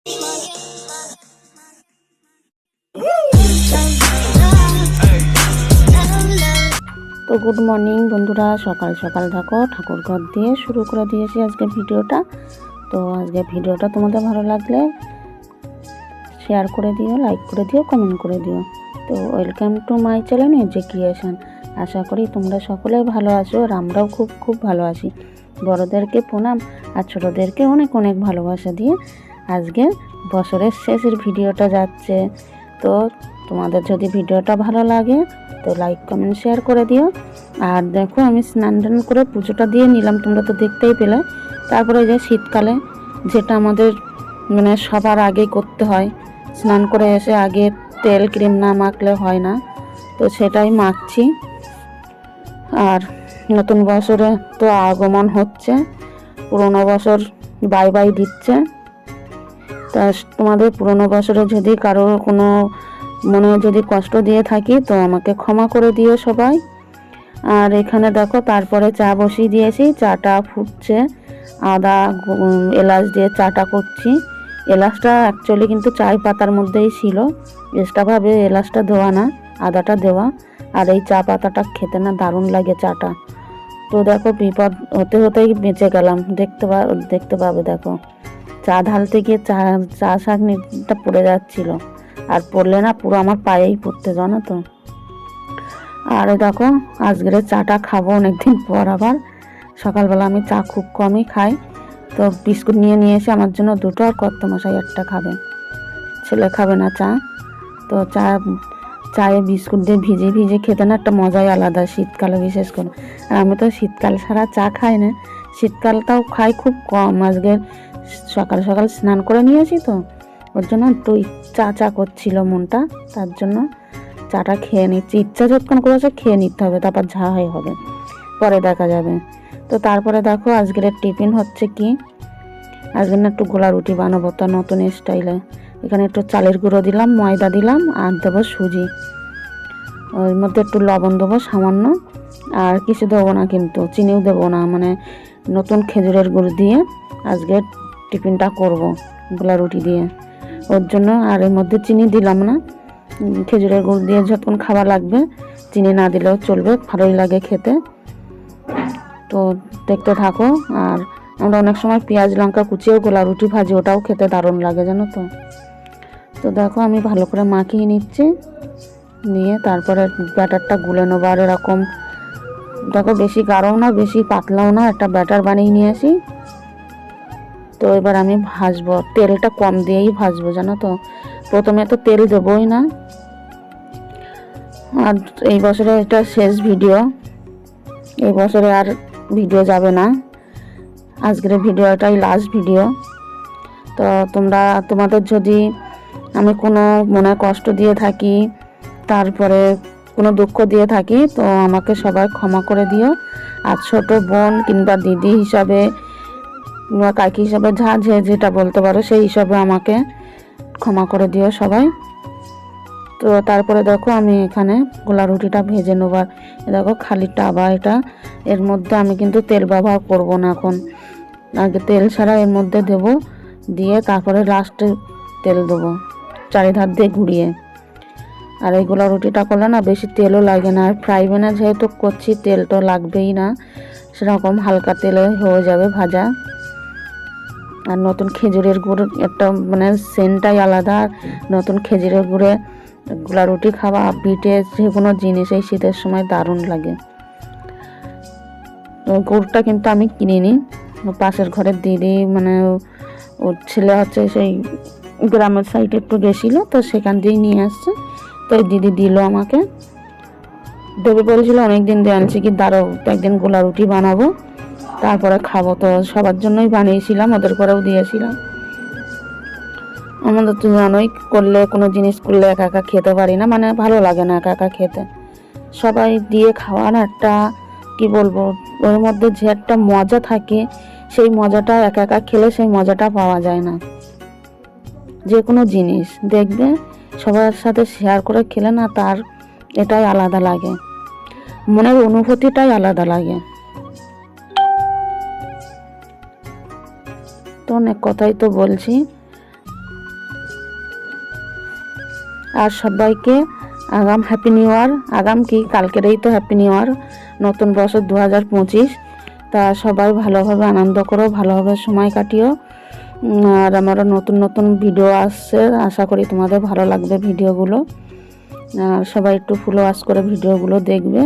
তো good morning বন্ধুরা, সকাল সকাল দেখো ঠাকুর ঘর দিয়ে শুরু করে দিয়েছি আজকে ভিডিওটা। তো আজকে ভিডিওটা তোমাদের ভালো লাগলে শেয়ার করে দিও, লাইক করে দিও, কমেন্ট করে দিও। তো welcome to my channel music creation. আশা করি তোমরা সকলেই ভালো আছো আর আমরাও খুব খুব ভালো আছি। বড়োদেরকে প্রণাম আর ছোটোদেরকে অনেক অনেক ভালোবাসা দিয়ে আজকে বছরের শেষের ভিডিওটা যাচ্ছে। তো তোমাদের যদি ভিডিওটা ভালো লাগে তো লাইক কমেন্ট শেয়ার করে দিও। আর দেখো আমি স্নান টান করে পুজোটা দিয়ে নিলাম, তোমরা তো দেখতেই পেলে। তারপরে যে শীতকালে যেটা আমাদের মানে সবার আগেই করতে হয়, স্নান করে এসে আগে তেল ক্রিম না মাখলে হয় না, তো সেটাই মাখছি। আর নতুন বছরে তো আগমন হচ্ছে, পুরনো বছর বাই বাই দিচ্ছে। তা তোমাদের পুরনো বছরে যদি কারোর কোনো মনে যদি কষ্ট দিয়ে থাকি তো আমাকে ক্ষমা করে দিও সবাই। আর এখানে দেখো তারপরে চা বসিয়ে দিয়েছি, চাটা ফুটছে, আদা এলাচ দিয়ে চাটা করছি। এলাচটা অ্যাকচুয়ালি কিন্তু চায় পাতার মধ্যেই ছিল, এক্সট্রাভাবে এলাচটা দেওয়া না, আদাটা দেওয়া। আর এই চা পাতাটা খেতে না দারুণ লাগে চাটা। তো দেখো বিপদ হতে হতেই বেঁচে গেলাম, দেখতে পাবে। দেখো চা ঢালতে গিয়ে চা শাকনিটা পড়ে যাচ্ছিল, আর পড়লে না পুরো আমার পায়েই পড়তে, জানো তো। আর দেখো আজকের চাটা খাবো অনেকদিন পর আবার। সকালবেলা আমি চা খুব কমই খাই, তো বিস্কুট নিয়ে এসে আমার জন্য দুটো, আর কর্তামশাই একটা খাবে, ছেলে খাবে না চা। তো চায়ে বিস্কুট দিয়ে ভিজে ভিজে খেতে না একটা মজাই আলাদা, শীতকালে বিশেষ করে। আর আমি তো শীতকাল ছাড়া চা খাই না, শীতকালটাও খাই খুব কম। আজকে সকাল সকাল স্নান করে নিয়েছি তো, ওর জন্য একটু চা করছিল মনটা, তার জন্য চাটা খেয়ে নিচ্ছি। ইচ্ছা যতক্ষণ করেছে খেয়ে নিতে হবে, তারপর যা হয় হবে, পরে দেখা যাবে। তো তারপরে দেখো আজকের টিফিন হচ্ছে কি, আজকে না একটু গোলা রুটি বানাবো, তো নতুন স্টাইলে। এখানে একটু চালের গুঁড়ো দিলাম, ময়দা দিলাম, আর দেবো সুজি। ওর মধ্যে একটু লবণ দেবো সামান্য, আর কিছু দেবো না, কিন্তু চিনিও দেবো না। মানে নতুন খেজুরের গুড় দিয়ে আজকে টিফিনটা করব, গোলা রুটি দিয়ে, ওর জন্য। আর এর মধ্যে চিনি দিলাম না, খেজুরের গুড় দিয়ে যতক্ষণ খাওয়া লাগবে, চিনি না দিলেও চলবে, ভালোই লাগে খেতে। তো দেখতে থাকো। আর আমরা অনেক সময় পেঁয়াজ লঙ্কা কুচিয়েও গোলা রুটি ভাজি, ওটাও খেতে দারুণ লাগে, জানো তো। তো দেখো আমি ভালো করে মাখিয়ে নিচ্ছি, নিয়ে তারপরে ব্যাটারটা গুলে নেবো। আর এরকম দেখো বেশি গাঢ়ও না বেশি পাতলাও না, একটা ব্যাটার বানিয়ে নিয়ে আসি। তো এবার আমি ভাজবো, তেলটা কম দিয়েই ভাজবো, জানো তো। প্রথমে তো তেল দেবই না। আর এই বছরে এটা শেষ ভিডিও, এই বছরে আর ভিডিও যাবে না, আজকের ভিডিওটাই লাস্ট ভিডিও। তো তোমাদের যদি আমি কোনো মনে কষ্ট দিয়ে থাকি, তারপরে কোনো দুঃখ দিয়ে থাকি, তো আমাকে সবাই ক্ষমা করে দিও। আর ছোট বোন কিংবা দিদি হিসাবে কিংবা কাকি হিসাবে যেটা বলতে পারো সেই হিসাবে আমাকে ক্ষমা করে দিও সবাই। তো তারপরে দেখো আমি এখানে গোলা রুটিটা ভেজে নেবার, দেখো খালি টাবা এটা, এর মধ্যে আমি কিন্তু তেল ব্যবহার করব না এখন, আগে তেল ছাড়া এর মধ্যে দেব, দিয়ে তারপরে লাস্টে তেল দেবো চারিধার দিয়ে ঘুরিয়ে। আর এই গোলা রুটিটা করলে না বেশি তেলও লাগে না, আর ফ্রাই প্যানে যেহেতু করছি তেল তো লাগবেই না, সেরকম হালকা তেলে হয়ে যাবে ভাজা। আর নতুন খেজুরের গুড় একটা মানে সেন্টটাই আলাদা, নতুন খেজুরের গুড়ে গোলা রুটি খাওয়া, পিঠে যে কোনো জিনিস এই শীতের সময় দারুণ লাগে। গুড়টা কিন্তু আমি কিনিনি, পাশের ঘরের দিদি মানে ওর ছেলে হচ্ছে সেই গ্রামের সাইডে একটু গেছিল, তো সেখান দিয়েই নিয়ে আসছে। তো ওই দিদি দিল আমাকে, দেবে বলেছিল অনেকদিন দিয়ে আনছি, কি দাঁড়াও একদিন গোলা রুটি বানাবো তারপরে খাবো। তো সবার জন্যই বানিয়েছিলাম, ওদের করেও দিয়েছিলাম। আমাদের তো জানোই করলে কোনো জিনিস করলে একা একা খেতে পারি না, মানে ভালো লাগে না একা একা খেতে, সবাই দিয়ে খাওয়ার একটা কি বলবো, ওর মধ্যে যে একটা মজা থাকে, সেই মজাটা একা একা খেলে সেই মজাটা পাওয়া যায় না। যে কোনো জিনিস দেখবে সবার সাথে শেয়ার করে খেলে না, তার এটাই আলাদা লাগে, মনের অনুভূতিটাই আলাদা লাগে। তো অনেক কথাই তো বলছি, আর সবাইকে আগাম হ্যাপি নিউ ইয়ার। আগাম কি, কালকেরই তো হ্যাপি নিউ ইয়ার, নতুন বছর 2025। তা সবাই ভালোভাবে আনন্দ করো, ভালোভাবে সময় কাটিও। আর আমারও নতুন নতুন ভিডিও আসছে, আশা করি তোমাদের ভালো লাগবে ভিডিওগুলো। আর সবাই একটু ফুলো ওয়াচ করে ভিডিওগুলো দেখবে,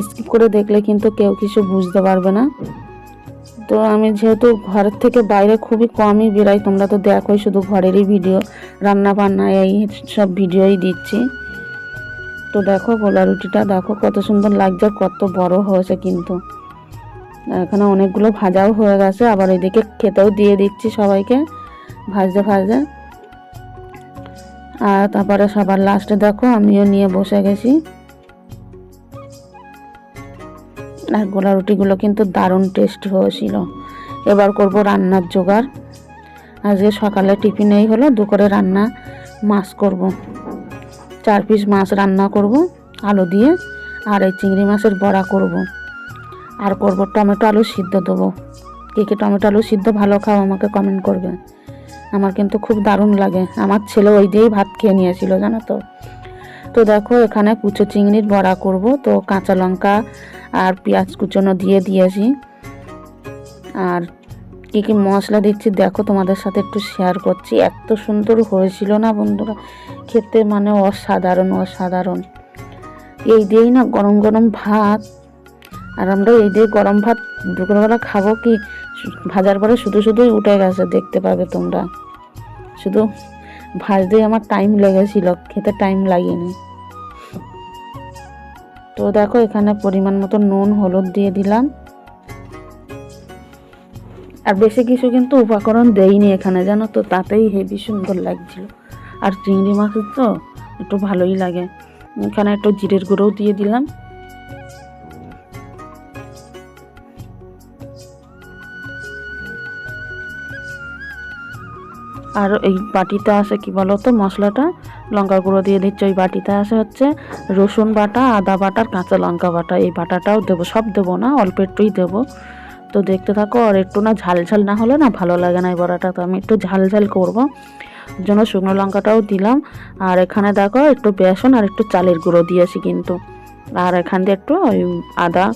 স্কিপ করে দেখলে কিন্তু কেউ কিছু বুঝতে পারবে না। তো আমি যেহেতু ঘরের থেকে বাইরে খুবই কমই বেরাই, তোমরা তো দেখোই শুধু ঘরেরই ভিডিও, রান্না বান্না এই সব ভিডিওই দিচ্ছি। তো দেখো গোলা রুটিটা দেখো কত সুন্দর লাগছে, কত বড় হয়েছে কিন্তু। এখানে অনেকগুলো ভাজাও হয়ে গেছে, আবার এদিকে খেতেও দিয়ে দিচ্ছি সবাইকে ভাজতে ভাজতে। আর তারপরে সবার লাস্টে দেখো আমিও নিয়ে বসে গেছি। আর গোলা রুটিগুলো কিন্তু দারুণ টেস্টি হয়েছিল। এবার করব রান্নার জোগাড়। আজকে সকালে টিফিনেই হলো, দুপুরে রান্না মাছ করব, 4 পিস মাছ রান্না করব আলু দিয়ে, আর এই চিংড়ি মাছের বড়া করব। আর করব টমেটো আলু সিদ্ধ দেবো। কে কে টমেটো আলু সিদ্ধ ভালো খাও আমাকে কমেন্ট করবে। আমার কিন্তু খুব দারুণ লাগে, আমার ছেলে ওই দিয়েই ভাত খেয়ে নিয়েছিল জানো তো। তো দেখো এখানে কুচো চিংড়ির বড়া করব, তো কাঁচা লঙ্কা আর পেঁয়াজ কুচোনো দিয়ে দিয়েছি। আর কী কী মশলা দিচ্ছি দেখো, তোমাদের সাথে একটু শেয়ার করছি। এত সুন্দর হয়েছিল না বন্ধুরা, খেতে মানে অসাধারণ অসাধারণ। এই দিয়েই না গরম গরম ভাত, আর আমরা এই দিয়ে গরম ভাত দুপুরবেলা খাবো কি, ভাজার পরে শুধু শুধুই উঠে গেছে, দেখতে পাবে তোমরা। শুধু ভাজতেই আমার টাইম লেগেছিল, খেতে টাইম লাগেনি। তো দেখো এখানে পরিমাণ মতো নুন হলুদ দিয়ে দিলাম, আর বেশি কিছু কিন্তু উপকরণ দেইনি এখানে জানো তো, তাতেই হেবি সুন্দর লাগছিল। আর চিংড়ি মাছের তো একটু ভালোই লাগে। এখানে একটু জিরের গুঁড়োও দিয়ে দিলাম। আর এই বাটিতে আছে কি বলো তো মশলাটা, লঙ্কা গুঁড়ো দিয়ে দিচ্ছি। ওই বাটিতে আছে হচ্ছে রসুন বাটা, আদা বাটা, আর কাঁচা লঙ্কা বাটা। এই বাটাটাও দেবো, সব দেবো না, অল্প একটুই দেবো। তো দেখতে থাকো। আর একটু না ঝাল ঝাল না হলে না ভালো লাগে না এই বড়াটা, তো আমি একটু ঝাল ঝাল করবো, ওর জন্য শুকনো লঙ্কাটাও দিলাম। আর এখানে দেখো একটু বেসন আর একটু চালের গুঁড়ো দিয়েছি কিন্তু। আর এখান দিয়ে একটু ওই আদা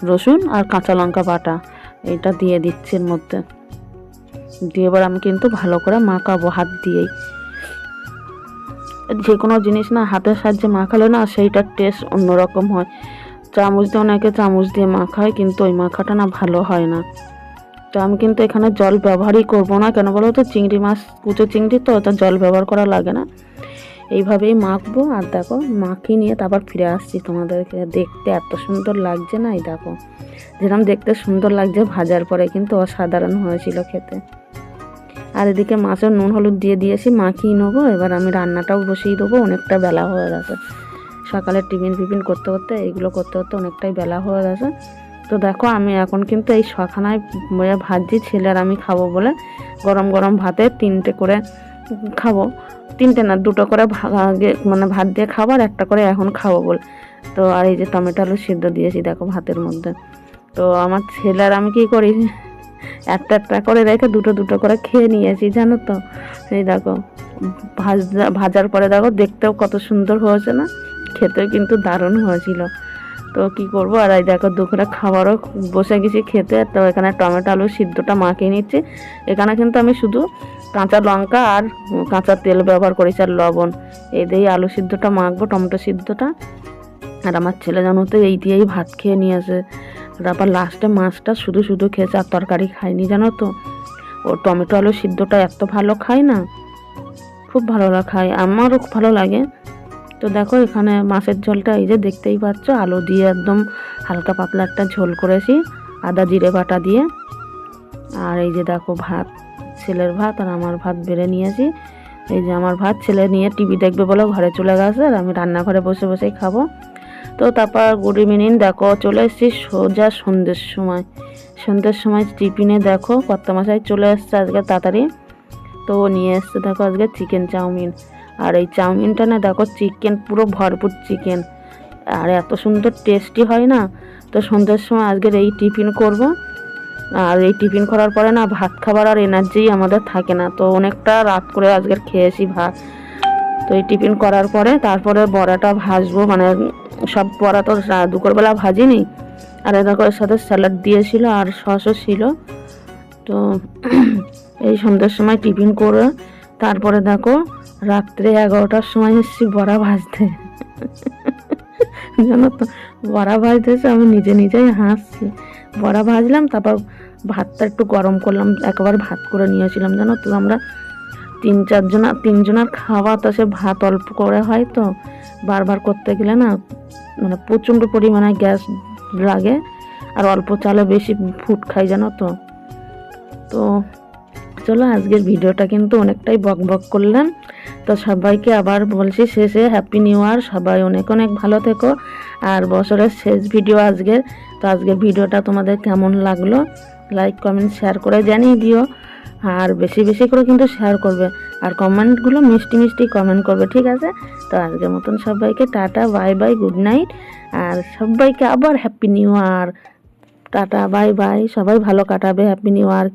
রসুন আর কাঁচা লঙ্কা বাটা এটা দিয়ে দিচ্ছি এর মধ্যে দিয়ে। এবার আমি কিন্তু ভালো করে মাখাবো হাত দিয়েই। যে কোনো জিনিস না হাতের সাহায্যে মাখালে না সেইটার টেস্ট অন্যরকম হয়। চামচ দিয়ে অনেকে চামচ দিয়ে মাখায়, কিন্তু ওই মাখাটা না ভালো হয় না। তো আমি কিন্তু এখানে জল ব্যবহারই করব না, কেন বলো তো চিংড়ি মাছ কুচো চিংড়ি তো, ওটা জল ব্যবহার করা লাগে না। এইভাবেই মাখবো। আর দেখো মাখিয়ে নিয়ে তারপর ফিরে আসছি তোমাদেরকে। দেখতে এত সুন্দর লাগছে না, এই দেখো যেরকম দেখতে সুন্দর লাগছে, ভাজার পরে কিন্তু অসাধারণ হয়েছিল খেতে। আর এদিকে মাছের নুন হলুদ দিয়ে দিয়েছি, মাখিয়ে নেবো। এবার আমি রান্নাটাও বসিয়ে দেবো, অনেকটা বেলা হয়ে গেছে। সকালে টিফিন করতে করতে এইগুলো করতে করতে অনেকটাই বেলা হয়ে গেছে। তো দেখো আমি এখন কিন্তু এই সখানায় ভাজছি, ছেলে আর আমি খাবো বলে। গরম গরম ভাতে 3টে করে খাবো, 3টে না 2টো করে মানে ভাত দিয়ে খাবো, আর একটা করে এখন খাবো বলে। তো আর এই যে টমেটো আলু সিদ্ধ দিয়েছি দেখো ভাতের মধ্যে। তো আমার ছেলে আর আমি কি করি, একটা একটা করে রেখে 2টো করে খেয়ে নিয়েছি জানো তো। এই দেখো ভাজার পরে দেখো দেখতেও কত সুন্দর হয়েছে না, খেতেও কিন্তু দারুণ হয়েছিল। তো কি করব, আর এই দেখো দুপুরে খাবারও বসে গেছি খেতে। তো এখানে টমেটো আলু সিদ্ধটা মাখিয়ে নিচ্ছি। এখানে কিন্তু আমি শুধু কাঁচা লঙ্কা আর কাঁচা তেল ব্যবহার করেছি আর লবণ। এই দিয়েই আলু সিদ্ধটা মাখবো, টমেটো সিদ্ধটা। আর আমার ছেলে জানো তো এই দিয়েই ভাত খেয়ে নিয়েছে। তারপর লাস্টে মাছটা শুধু শুধু খেয়েছে, আর তরকারি খায়নি জানো তো। ও টমেটো আলু সিদ্ধটা এত ভালো খায় না, খুব ভালো খায়, আমারও ভালো লাগে। তো দেখো এখানে মাছের ঝোলটা এই যে দেখতেই পাচ্ছ, আলু দিয়ে একদম হালকা পাতলা একটা ঝোল করেছি আদা জিরে বাটা দিয়ে। আর এই যে দেখো ভাত, ছেলের ভাত আর আমার ভাত বেড়ে নিয়েছি। এই যে আমার ভাত, ছেলে নিয়ে টিভি দেখবে বলে ঘরে চলে গেছে, আর আমি রান্নাঘরে বসে বসেই খাবো। তো তারপর গুড ইভিনিং দেখো চলে এসেছি সোজা সন্ধ্যের সময় টিফিনে দেখো কর্তামশাই চলে এসছে আজকে তাড়াতাড়ি। তো নিয়ে এসছে দেখো আজকে চিকেন চাউমিন। আর এই চাউমিনটা না দেখো চিকেন পুরো ভরপুর চিকেন, আর এত সুন্দর টেস্টি হয় না। তো সন্ধ্যের সময় আজকের এই টিফিন করব। আর এই টিফিন করার পরে না ভাত খাবার আর এনার্জি আমাদের থাকে না, তো অনেকটা রাত করে আজকের খেয়েছি ভাত। তো এই টিফিন করার পরে তারপরে বড়াটা ভাজবো, মানে সব বড়া তো দুপুরবেলা ভাজিনি, আর এর সাথে স্যালাড দিয়েছিল আর সসও ছিল। তো এই সন্ধ্যের সময় টিফিন করে তারপরে দেখো রাত্রে 11টার সময় এসেছি বড়া ভাজতে। জানো তো বড়া ভাজতেছে, আমি নিজে নিজেই হাসছি। বড়া ভাজলাম, তারপর ভাতটা একটু গরম করলাম, একবার ভাত করে নিয়েছিলাম। জানো তো আমরা 3-4 জনার খাওয়া, তো সে ভাত অল্প করে হয়, তো বারবার করতে গেলে না মানে প্রচণ্ড পরিমাণে গ্যাস লাগে, আর অল্প চালে বেশি ফুড খাই, জানো তো। তো চলো আজকের ভিডিওটা কিন্তু অনেকটাই বক বক করলাম। তো সবাইকে আবার বলছি শেষে হ্যাপি নিউ ইয়ার, সবাই অনেক অনেক ভালো থেকো। আর বছরের শেষ ভিডিও আজকের। তো আজকের ভিডিওটা তোমাদের কেমন লাগলো লাইক কমেন্ট শেয়ার করে জানিয়ে দিও, আর বেশি বেশি করে কিন্তু শেয়ার করবে, আর কমেন্টগুলো মিষ্টি মিষ্টি কমেন্ট করবে, ঠিক আছে? তো আজকের মতন সবাইকে tata bye bye, good night, আর সবাইকে আবার happy new year, tata bye bye, সবাই ভালো কাটাবে হ্যাপি নিউ ইয়ার।